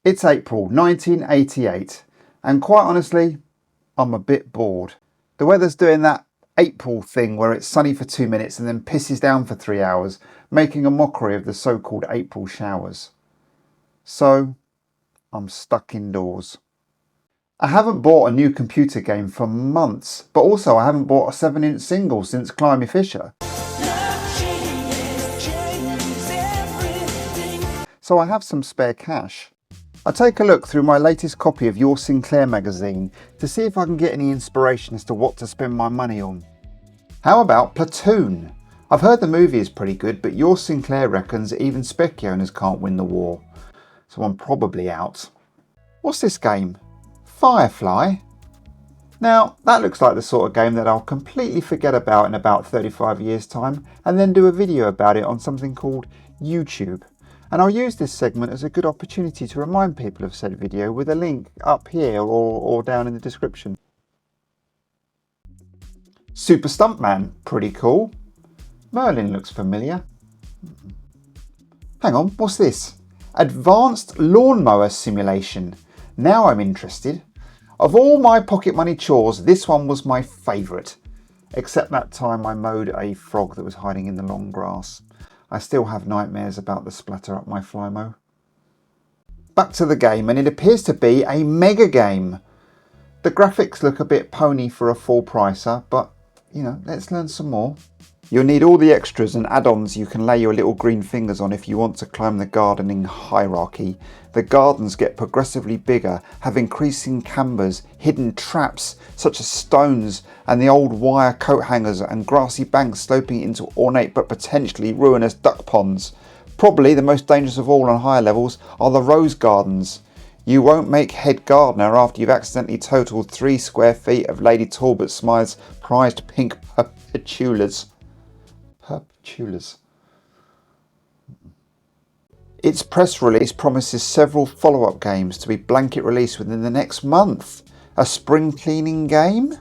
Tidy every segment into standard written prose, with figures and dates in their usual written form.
It's April 1988 and quite honestly, I'm a bit bored. The weather's doing that April thing where it's sunny for 2 minutes and then pisses down for 3 hours, making a mockery of the so-called April showers. So, I'm stuck indoors. I haven't bought a new computer game for months, but also I haven't bought a 7-inch single since Climby Fisher. So I have some spare cash. I take a look through my latest copy of Your Sinclair magazine to see if I can get any inspiration as to what to spend my money on. How about Platoon? I've heard the movie is pretty good, but Your Sinclair reckons even spec owners can't win the war. So I'm probably out. What's this game? Firefly? Now, that looks like the sort of game that I'll completely forget about in about 35 years' time and then do a video about it on something called YouTube. And I'll use this segment as a good opportunity to remind people of said video with a link up here or down in the description. Super Stuntman, pretty cool. Merlin looks familiar. Hang on, what's this? Advanced Lawn Mower Simulation. Now I'm interested. Of all my pocket money chores, this one was my favourite. Except that time I mowed a frog that was hiding in the long grass. I still have nightmares about the splatter up my Flymo. Back to the game, and it appears to be a mega game. The graphics look a bit pony for a full pricer, but you know, let's learn some more. You'll need all the extras and add-ons you can lay your little green fingers on if you want to climb the gardening hierarchy. The gardens get progressively bigger, have increasing cambers, hidden traps such as stones and the old wire coat hangers and grassy banks sloping into ornate but potentially ruinous duck ponds. Probably the most dangerous of all on higher levels are the rose gardens. You won't make head gardener after you've accidentally totaled 3 square feet of Lady Talbot Smythe's prized pink perpetulas. Its press release promises several follow-up games to be blanket released within the next month. A spring cleaning game?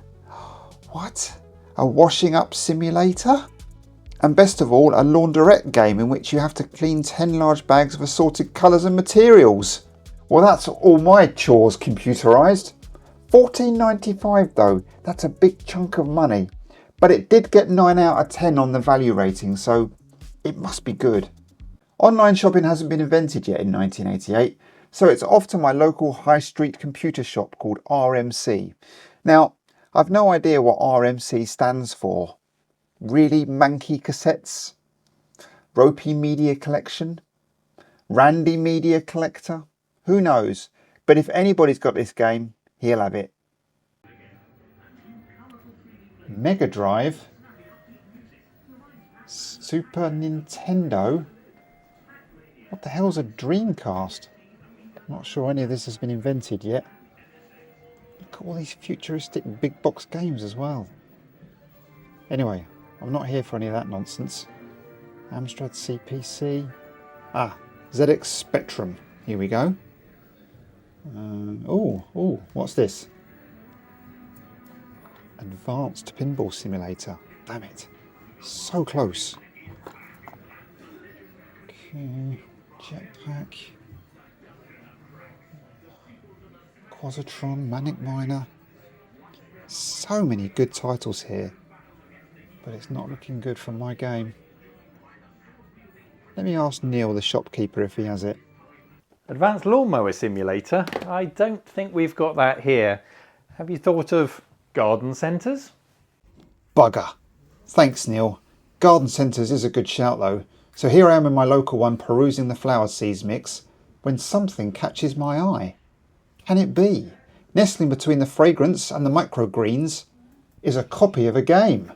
What? A washing up simulator? And best of all, a laundrette game in which you have to clean 10 large bags of assorted colours and materials. Well, that's all my chores computerised. $14.95 though, that's a big chunk of money. But it did get 9 out of 10 on the value rating, so it must be good. Online shopping hasn't been invented yet in 1988, so it's off to my local high street computer shop called RMC. Now, I've no idea what RMC stands for. Really manky cassettes? Ropey media collection? Randy media collector? Who knows? But if anybody's got this game, he'll have it. Mega Drive? Super Nintendo? What the hell's a Dreamcast? I'm not sure any of this has been invented yet. Look at all these futuristic big box games as well. Anyway, I'm not here for any of that nonsense. Amstrad CPC. ZX Spectrum. Here we go. What's this? Advanced Pinball Simulator. Damn it. So close. Okay. Jetpack. Quasitron. Manic Miner. So many good titles here. But it's not looking good for my game. Let me ask Neil, the shopkeeper, if he has it. Advanced Lawn Mower Simulator? I don't think we've got that here. Have you thought of garden centres? Bugger. Thanks, Neil. Garden centres is a good shout though. So here I am in my local one perusing the flower seeds mix when something catches my eye. Can it be? Nestling between the fragrance and the microgreens is a copy of a game.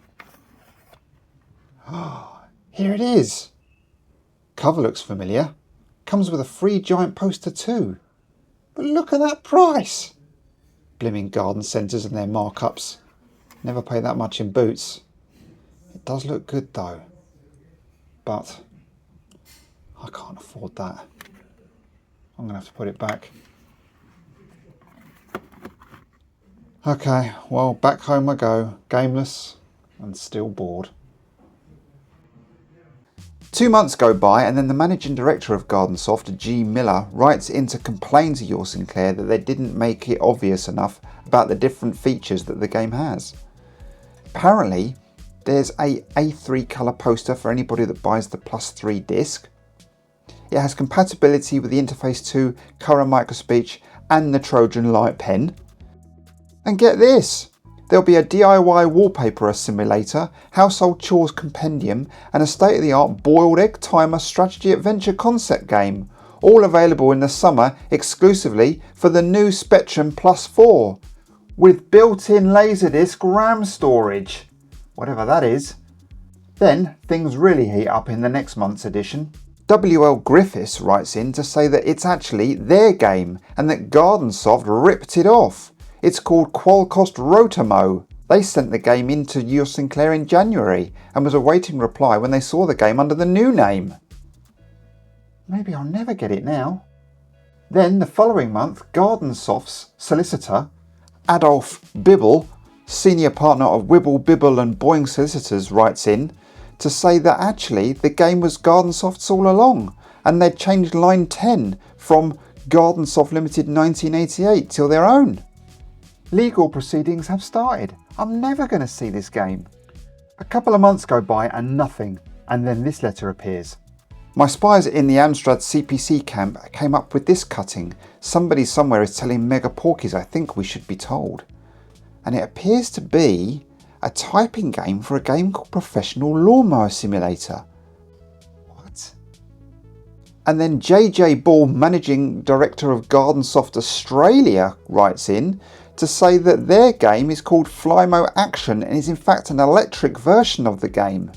Here it is. Cover looks familiar. Comes with a free giant poster too. But look at that price. Blimmin' garden centres and their markups. Never pay that much in Boots. It does look good though. But I can't afford that. I'm going to have to put it back. Okay, well, back home I go, gameless and still bored. 2 months go by and then the managing director of GardenSoft, G. Miller, writes in to complain to your Sinclair that they didn't make it obvious enough about the different features that the game has. Apparently, there's a A3 colour poster for anybody that buys the +3 disc. It has compatibility with the Interface 2, Current Microspeech and the Trojan Light Pen. And get this! There'll be a DIY wallpaper simulator, household chores compendium and a state-of-the-art boiled egg timer strategy adventure concept game, all available in the summer exclusively for the new Spectrum Plus 4, with built-in Laserdisc RAM storage, whatever that is. Then things really heat up in the next month's edition. W.L. Griffiths writes in to say that it's actually their game and that GardenSoft ripped it off. It's called Qualcost Rotomo. They sent the game in to your Sinclair in January and was awaiting reply when they saw the game under the new name. Maybe I'll never get it now. Then the following month, GardenSoft's solicitor, Adolf Bibble, senior partner of Wibble, Bibble and Boeing Solicitors, writes in to say that actually the game was GardenSoft's all along and they'd changed line 10 from GardenSoft Limited 1988 till their own. Legal proceedings have started. I'm never going to see this game. A couple of months go by and nothing, and then this letter appears. My spies in the Amstrad CPC camp came up with this cutting. Somebody somewhere is telling Mega Porkies I think we should be told. And it appears to be a typing game for a game called Professional Lawnmower Simulator. What? And then JJ Ball, managing director of GardenSoft Australia, writes in to say that their game is called Flymo Action and is in fact an electric version of the game.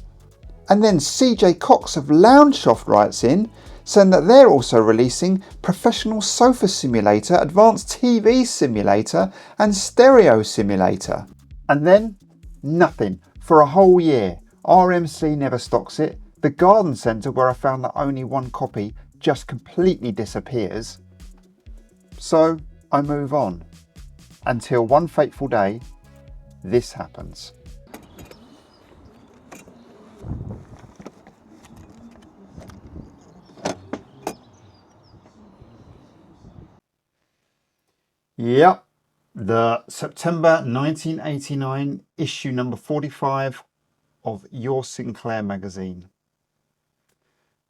And then CJ Cox of Loungesoft writes in saying that they're also releasing Professional Sofa Simulator, Advanced TV Simulator and Stereo Simulator. And then nothing for a whole year. RMC never stocks it. The garden centre where I found that only one copy just completely disappears. So I move on. Until one fateful day, this happens. Yep, the September 1989 issue number 45 of Your Sinclair magazine.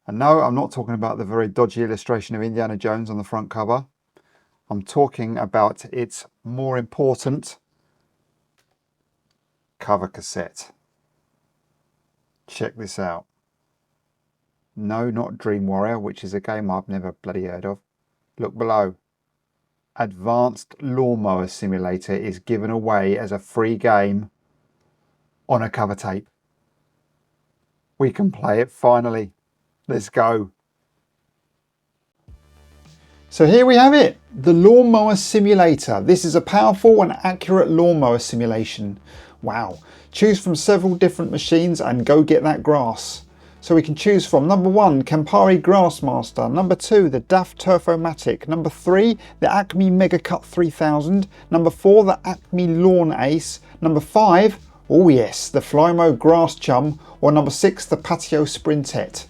And no, I'm not talking about the very dodgy illustration of Indiana Jones on the front cover. I'm talking about its more important cover cassette. Check this out. No, not Dream Warrior, which is a game I've never bloody heard of. Look below. Advanced Lawnmower Simulator is given away as a free game on a cover tape. We can play it finally. Let's go. So here we have it, the Lawnmower Simulator. This is a powerful and accurate lawnmower simulation. Wow. Choose from several different machines and go get that grass. So we can choose from number 1, Campari Grassmaster, number 2, the DAF Turfomatic, number 3, the Acme Mega Cut 3000, number 4, the Acme Lawn Ace, number 5, oh yes, the Flymo Grass Chum, or number 6, the Patio Sprintet.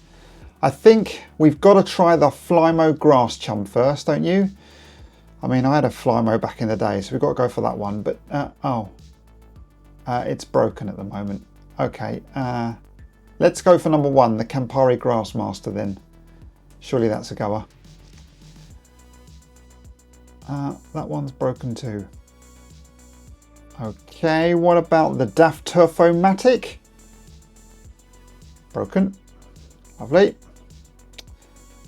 I think we've got to try the Flymo Grass Chum first, don't you? I mean, I had a Flymo back in the day, so we've got to go for that one, but it's broken at the moment. Okay, let's go for number 1, the Campari Grassmaster then. Surely that's a goer. That one's broken too. Okay, what about the DAF Turfomatic? Broken. Lovely.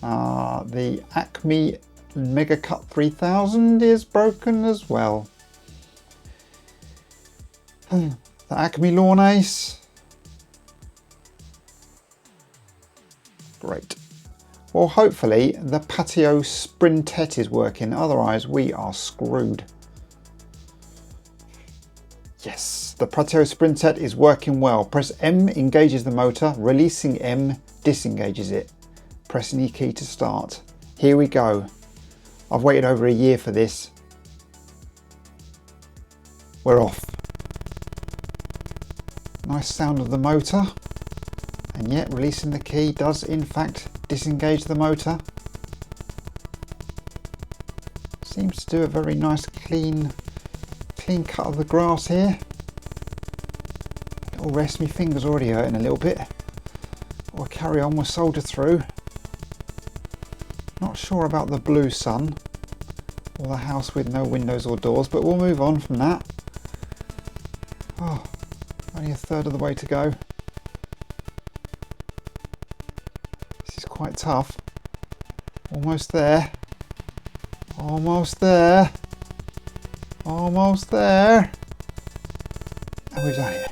The Acme Mega Cut 3000 is broken as well. The Acme Lawn Ace. Great. Well, hopefully the Patio Sprintet is working, otherwise we are screwed. Yes, the Patio Sprintet is working well. Press M engages the motor, releasing M disengages it. Pressing E key to start. Here we go. I've waited over a year for this. We're off. Nice sound of the motor. And yet releasing the key does in fact disengage the motor. Seems to do a very nice clean cut of the grass here. Little rest, my fingers already hurting a little bit. Or carry on, we'll soldier through. Not sure about the blue sun or the house with no windows or doors, but we'll move on from that. Oh, only a third of the way to go. This is quite tough. Almost there. Almost there. Almost there. And we've done it.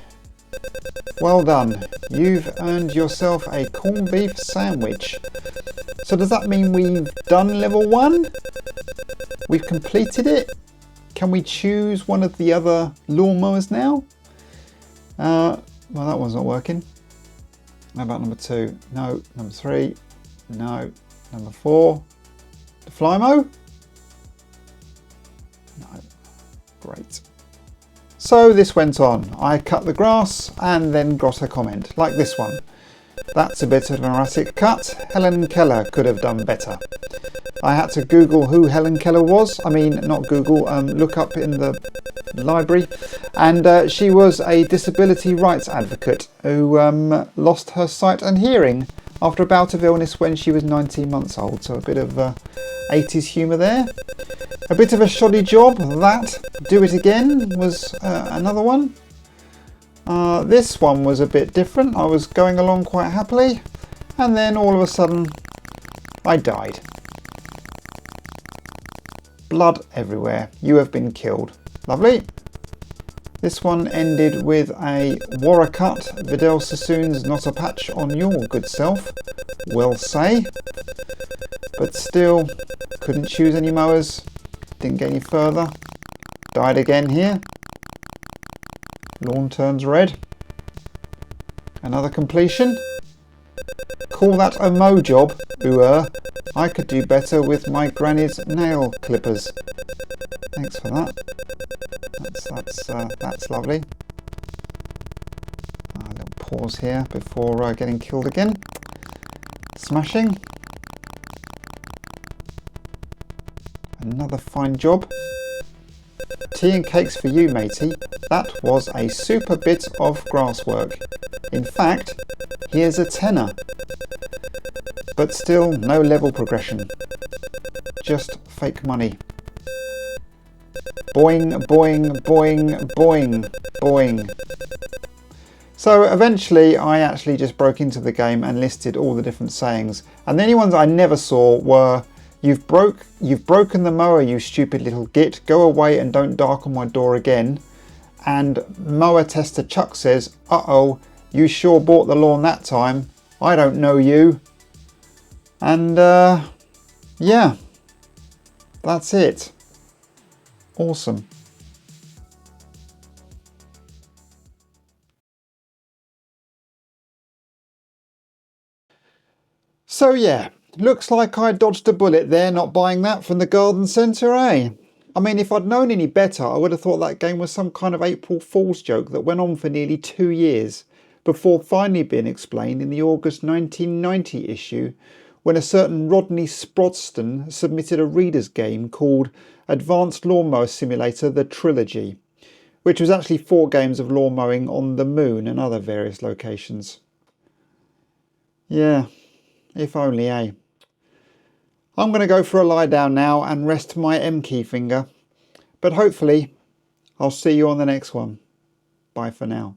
Well done. You've earned yourself a corned beef sandwich. So does that mean we've done level 1? We've completed it? Can we choose one of the other lawnmowers now? Well, that one's not working. How about number 2? No. Number 3? No. Number 4? The Flymo? No. Great. So this went on. I cut the grass and then got a comment, like this one. That's a bit of an erratic cut. Helen Keller could have done better. I had to Google who Helen Keller was. I mean, not Google, look up in the library. And she was a disability rights advocate who lost her sight and hearing after a bout of illness when she was 19 months old. So a bit of 80s humour there. A bit of a shoddy job, that. Do It Again was another one. This one was a bit different. I was going along quite happily, and then all of a sudden I died. Blood everywhere. You have been killed. Lovely. This one ended with a Warra cut. Vidal Sassoon's not a patch on your good self. Will say. But still, couldn't choose any mowers. Didn't get any further. Died again here. Lawn turns red. Another completion. Call that a mow job, I could do better with my granny's nail clippers. Thanks for that. That's lovely. A little pause here before getting killed again. Smashing. Another fine job. Tea and cakes for you, matey. That was a super bit of grass work. In fact, here's a tenner. But still no level progression. Just fake money. Boing, boing, boing, boing, boing. So eventually I actually just broke into the game and listed all the different sayings. And the only ones I never saw were, You've broken the mower, you stupid little git. Go away and don't darken my door again. And mower tester Chuck says, uh-oh, you sure bought the lawn that time. I don't know you. And yeah, that's it. Awesome. So yeah. Looks like I dodged a bullet there not buying that from the garden centre, eh? I mean, if I'd known any better, I would have thought that game was some kind of April Fool's joke that went on for nearly 2 years, before finally being explained in the August 1990 issue, when a certain Rodney Sprodston submitted a reader's game called Advanced Lawn Mowing Simulator, the Trilogy, which was actually 4 games of lawn mowing on the moon and other various locations. Yeah, if only, eh? I'm going to go for a lie down now and rest my M key finger. But hopefully, I'll see you on the next one. Bye for now.